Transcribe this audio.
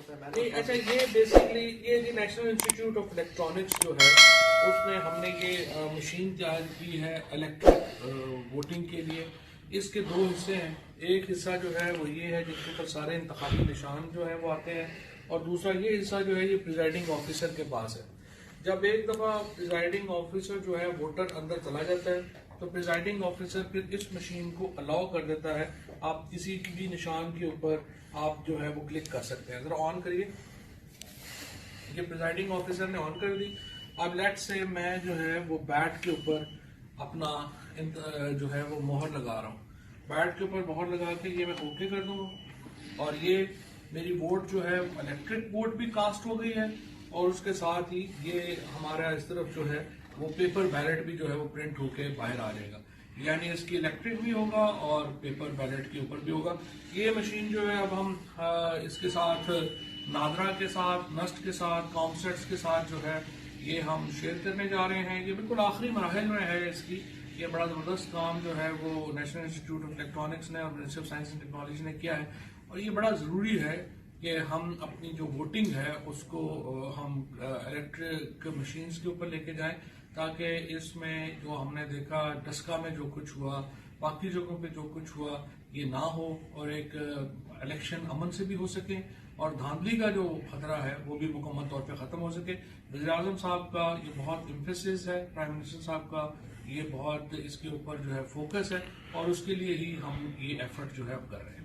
अच्छा, ये बेसिकली ये जी नेशनल इंस्टीट्यूट ऑफ इलेक्ट्रॉनिक्स जो है उसमें हमने ये मशीन तैयार की है इलेक्ट्रिक वोटिंग के लिए। इसके दो हिस्से हैं। एक हिस्सा जो है वो ये है जिसके ऊपर सारे इंतखाबी निशान जो है वो आते हैं, और दूसरा ये हिस्सा जो है ये प्रिजाइडिंग ऑफिसर के पास है। जब एक दफा प्रिजाइडिंग ऑफिसर जो है वोटर अंदर चला जाता है तो प्रिजाइडिंग ऑफिसर फिर इस मशीन को अलाउ कर देता है, आप किसी भी निशान के ऊपर आप जो है वो क्लिक कर सकते हैं। जरा ऑन करिए, ये प्रिजाइडिंग ऑफिसर ने ऑन कर दी। अब लेट से मैं जो है वो बैट के ऊपर अपना जो है वो मोहर लगा रहा हूँ। बैट के ऊपर मोहर लगा के ये मैं ओके कर दूंगा और ये मेरी वोट जो है इलेक्ट्रिक वोट भी कास्ट हो गई है, और उसके साथ ही ये हमारा इस तरफ जो है वो पेपर बैलेट भी जो है वो प्रिंट होके बाहर आ जाएगा। यानी इसकी इलेक्ट्रिक भी होगा और पेपर बैलेट के ऊपर भी होगा। ये मशीन जो है अब हम इसके साथ नादरा के साथ, नस्ट के साथ, कॉमसेट्स के साथ जो है ये हम शेयर करने जा रहे हैं। ये बिल्कुल आखिरी मराहल में है इसकी। ये बड़ा ज़बरदस्त काम जो है वो नेशनल इंस्टीट्यूट ऑफ इलेक्ट्रॉनिक्स ने और ministry of science and technology ने किया है, और ये बड़ा ज़रूरी है कि हम अपनी जो वोटिंग है उसको हम इलेक्ट्रिक मशीन्स के ऊपर लेके जाएं, ताकि इसमें जो हमने देखा डस्का में जो कुछ हुआ, बाकी जगहों पे जो कुछ हुआ, ये ना हो और एक इलेक्शन अमन से भी हो सके और धांधली का जो खतरा है वो भी मुकम्मल तौर पे खत्म हो सके। वज़ीर-ए-आज़म साहब का ये बहुत एम्फेसिस है, प्राइम मिनिस्टर साहब का ये बहुत इसके ऊपर जो है फोकस है, और उसके लिए ही हम ये एफर्ट जो है अब कर रहे हैं।